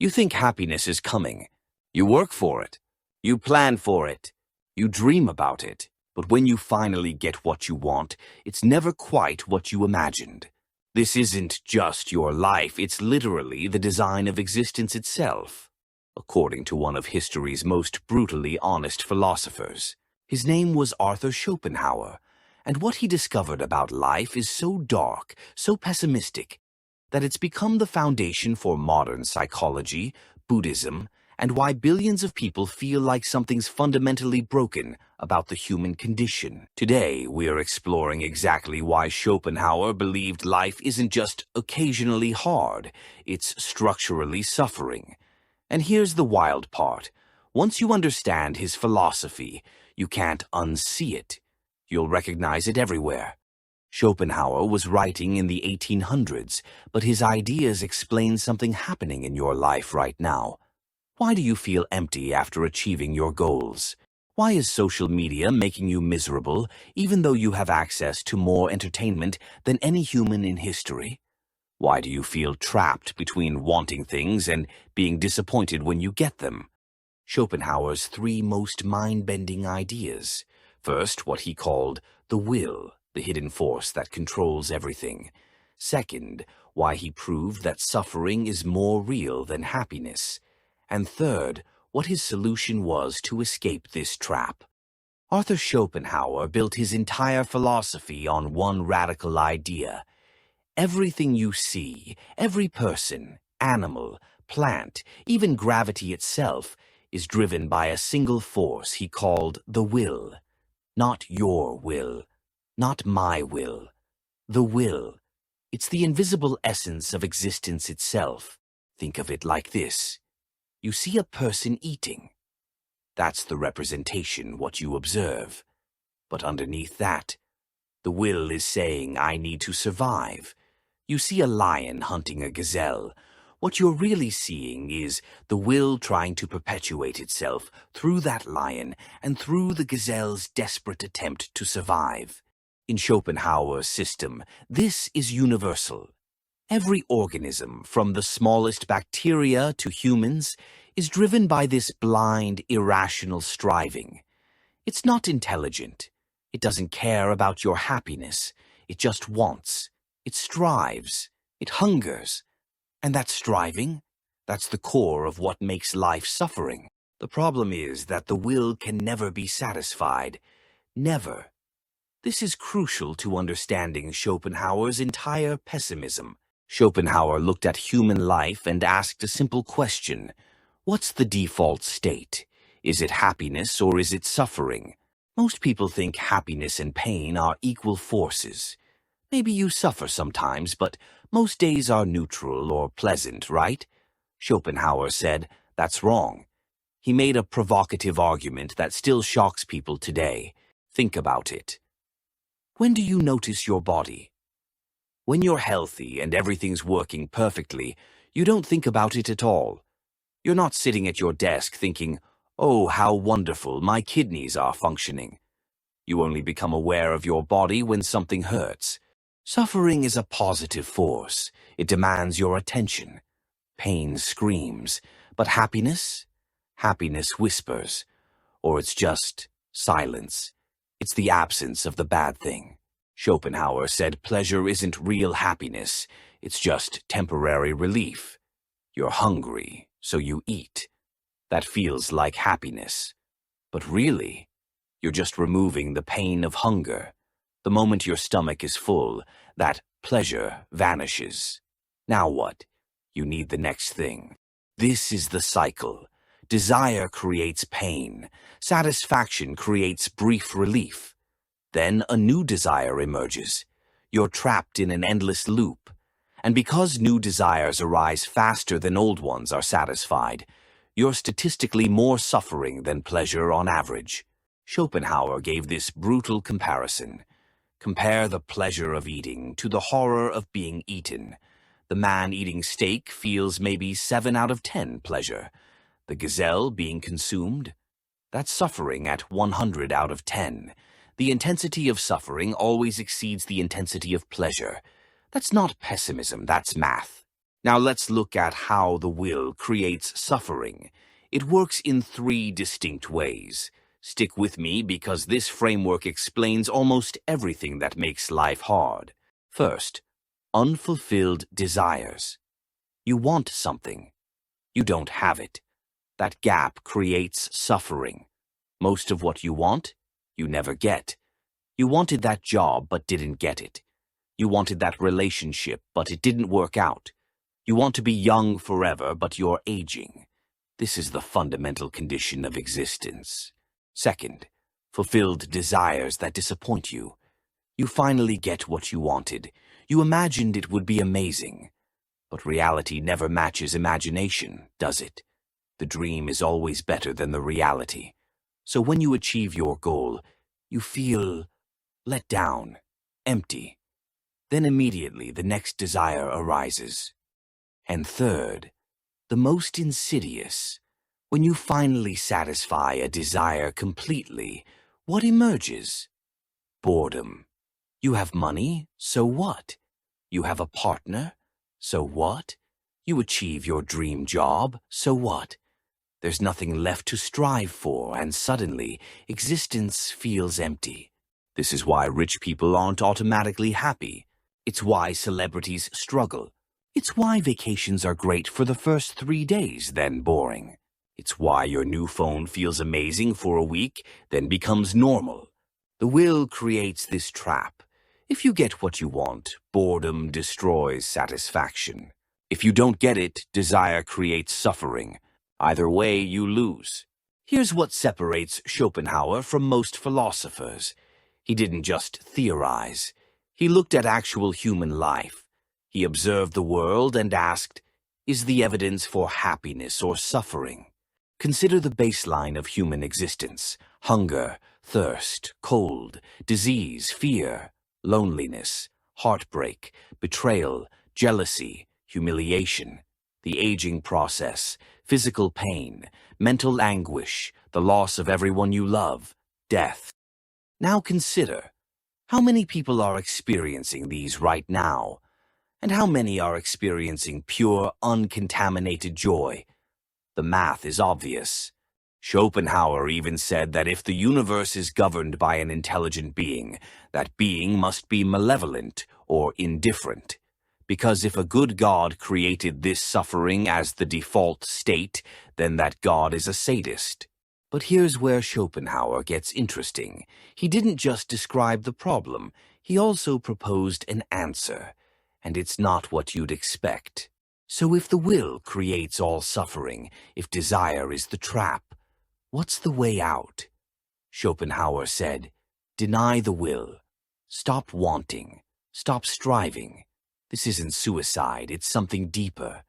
You think happiness is coming. You work for it. You plan for it. You dream about it. But when you finally get what you want, it's never quite what you imagined. This isn't just your life, it's literally the design of existence itself, according to one of history's most brutally honest philosophers. His name was Arthur Schopenhauer, and what he discovered about life is so dark, so pessimistic, that it's become the foundation for modern psychology, Buddhism, and why billions of people feel like something's fundamentally broken about the human condition. Today, we are exploring exactly why Schopenhauer believed life isn't just occasionally hard, it's structurally suffering. And here's the wild part. Once you understand his philosophy, you can't unsee it. You'll recognize it everywhere. Schopenhauer was writing in the 1800s, but his ideas explain something happening in your life right now. Why do you feel empty after achieving your goals? Why is social media making you miserable, even though you have access to more entertainment than any human in history? Why do you feel trapped between wanting things and being disappointed when you get them? Schopenhauer's three most mind-bending ideas. First, what he called the will, the hidden force that controls everything. Second, why he proved that suffering is more real than happiness. And third, what his solution was to escape this trap. Arthur Schopenhauer built his entire philosophy on one radical idea. Everything you see, every person, animal, plant, even gravity itself, is driven by a single force he called the will. Not your will, not my will. The will. It's the invisible essence of existence itself. Think of it like this. You see a person eating. That's the representation, what you observe. But underneath that, the will is saying, I need to survive. You see a lion hunting a gazelle. What you're really seeing is the will trying to perpetuate itself through that lion and through the gazelle's desperate attempt to survive. In Schopenhauer's system, this is universal. Every organism, from the smallest bacteria to humans, is driven by this blind, irrational striving. It's not intelligent. It doesn't care about your happiness. It just wants. It strives. It hungers. And that striving, that's the core of what makes life suffering. The problem is that the will can never be satisfied. Never. This is crucial to understanding Schopenhauer's entire pessimism. Schopenhauer looked at human life and asked a simple question. What's the default state? Is it happiness or is it suffering? Most people think happiness and pain are equal forces. Maybe you suffer sometimes, but most days are neutral or pleasant, right? Schopenhauer said, that's wrong. He made a provocative argument that still shocks people today. Think about it. When do you notice your body? When you're healthy and everything's working perfectly, you don't think about it at all. You're not sitting at your desk thinking, oh, how wonderful, my kidneys are functioning. You only become aware of your body when something hurts. Suffering is a positive force. It demands your attention. Pain screams. But happiness? Happiness whispers. Or it's just silence. It's the absence of the bad thing. Schopenhauer said pleasure isn't real happiness. It's just temporary relief. You're hungry, so you eat. That feels like happiness. But really, you're just removing the pain of hunger. The moment your stomach is full, that pleasure vanishes. Now what? You need the next thing. This is the cycle. Desire creates pain. Satisfaction creates brief relief. Then a new desire emerges. You're trapped in an endless loop. And because new desires arise faster than old ones are satisfied, you're statistically more suffering than pleasure on average. Schopenhauer gave this brutal comparison. Compare the pleasure of eating to the horror of being eaten. The man eating steak feels maybe 7 out of 10 pleasure. The gazelle being consumed? That's suffering at 100 out of 10. The intensity of suffering always exceeds the intensity of pleasure. That's not pessimism, that's math. Now let's look at how the will creates suffering. It works in three distinct ways. Stick with me because this framework explains almost everything that makes life hard. First, unfulfilled desires. You want something. You don't have it. That gap creates suffering. Most of what you want, you never get. You wanted that job but didn't get it. You wanted that relationship but it didn't work out. You want to be young forever but you're aging. This is the fundamental condition of existence. Second, fulfilled desires that disappoint you. You finally get what you wanted. You imagined it would be amazing. But reality never matches imagination, does it? The dream is always better than the reality. So when you achieve your goal, you feel let down, empty. Then immediately the next desire arises. And third, the most insidious, when you finally satisfy a desire completely, what emerges? Boredom. You have money, so what? You have a partner, so what? You achieve your dream job, so what? There's nothing left to strive for, and suddenly, existence feels empty. This is why rich people aren't automatically happy. It's why celebrities struggle. It's why vacations are great for the first 3 days, then boring. It's why your new phone feels amazing for a week, then becomes normal. The will creates this trap. If you get what you want, boredom destroys satisfaction. If you don't get it, desire creates suffering. Either way, you lose. Here's what separates Schopenhauer from most philosophers. He didn't just theorize. He looked at actual human life. He observed the world and asked, is the evidence for happiness or suffering? Consider the baseline of human existence: hunger, thirst, cold, disease, fear, loneliness, heartbreak, betrayal, jealousy, humiliation, the aging process, physical pain, mental anguish, the loss of everyone you love, death. Now consider, how many people are experiencing these right now? And how many are experiencing pure, uncontaminated joy? The math is obvious. Schopenhauer even said that if the universe is governed by an intelligent being, that being must be malevolent or indifferent. Because if a good God created this suffering as the default state, then that God is a sadist. But here's where Schopenhauer gets interesting. He didn't just describe the problem, he also proposed an answer. And it's not what you'd expect. So if the will creates all suffering, if desire is the trap, what's the way out? Schopenhauer said, deny the will. Stop wanting. Stop striving. This isn't suicide, it's something deeper.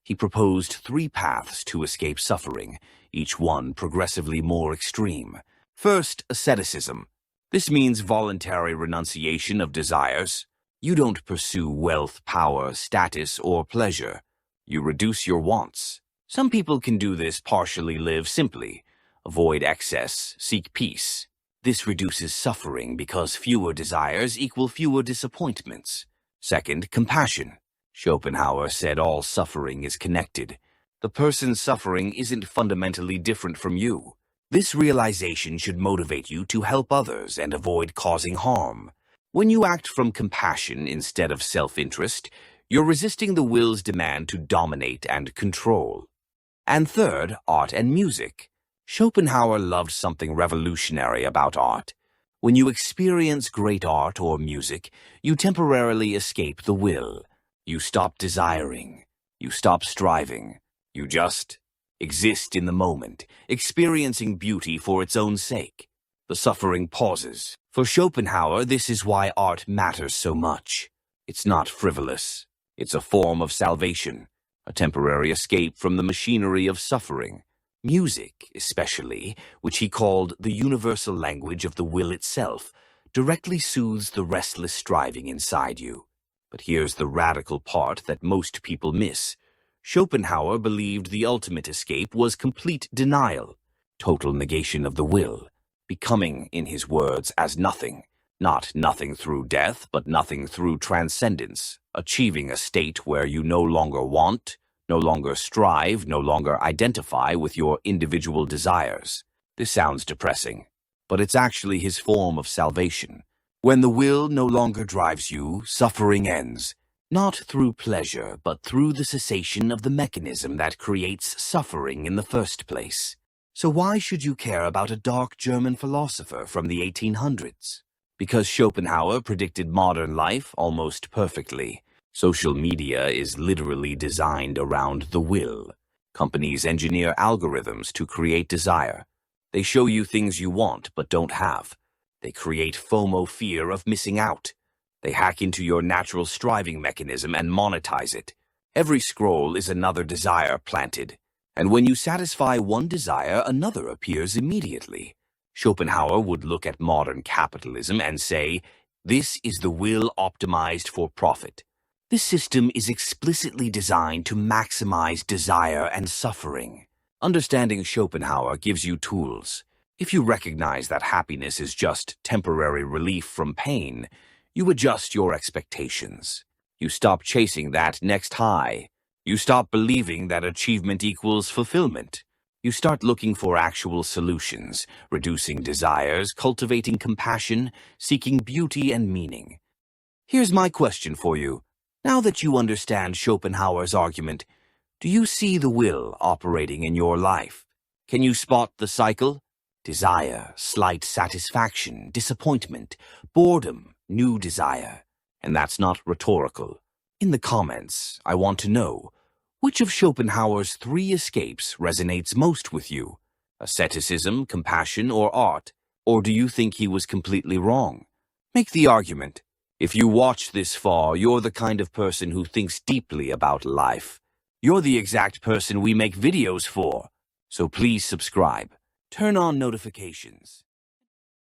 He proposed 3 paths to escape suffering, each one progressively more extreme. First, asceticism. This means voluntary renunciation of desires. You don't pursue wealth, power, status, or pleasure. You reduce your wants. Some people can do this partially, live simply, avoid excess, seek peace. This reduces suffering because fewer desires equal fewer disappointments. Second, compassion. Schopenhauer said all suffering is connected. The person suffering isn't fundamentally different from you. This realization should motivate you to help others and avoid causing harm. When you act from compassion instead of self-interest, you're resisting the will's demand to dominate and control. And third, art and music. Schopenhauer loved something revolutionary about art. When you experience great art or music, you temporarily escape the will. You stop desiring. You stop striving. You just exist in the moment, experiencing beauty for its own sake. The suffering pauses. For Schopenhauer, this is why art matters so much. It's not frivolous. It's a form of salvation, a temporary escape from the machinery of suffering. Music, especially, which he called the universal language of the will itself, directly soothes the restless striving inside you. But here's the radical part that most people miss. Schopenhauer believed the ultimate escape was complete denial, total negation of the will, becoming, in his words, as nothing. Not nothing through death, but nothing through transcendence. achieving a state where you no longer want, no longer strive, no longer identify with your individual desires. This sounds depressing, but it's actually his form of salvation. When the will no longer drives you, suffering ends, not through pleasure, but through the cessation of the mechanism that creates suffering in the first place. So why should you care about a dark German philosopher from the 1800s? Because Schopenhauer predicted modern life almost perfectly. Social media is literally designed around the will. Companies engineer algorithms to create desire. They show you things you want but don't have. They create FOMO, fear of missing out. They hack into your natural striving mechanism and monetize it. Every scroll is another desire planted. And when you satisfy one desire, another appears immediately. Schopenhauer would look at modern capitalism and say, this is the will optimized for profit. This system is explicitly designed to maximize desire and suffering. Understanding Schopenhauer gives you tools. If you recognize that happiness is just temporary relief from pain, you adjust your expectations. You stop chasing that next high. You stop believing that achievement equals fulfillment. You start looking for actual solutions, reducing desires, cultivating compassion, seeking beauty and meaning. Here's my question for you. Now that you understand Schopenhauer's argument, do you see the will operating in your life? Can you spot the cycle? Desire, slight satisfaction, disappointment, boredom, new desire. And that's not rhetorical. In the comments, I want to know, which of Schopenhauer's 3 escapes resonates most with you? Asceticism, compassion, or art? Or do you think he was completely wrong? Make the argument. If you watch this far, you're the kind of person who thinks deeply about life. You're the exact person we make videos for. So please subscribe. Turn on notifications.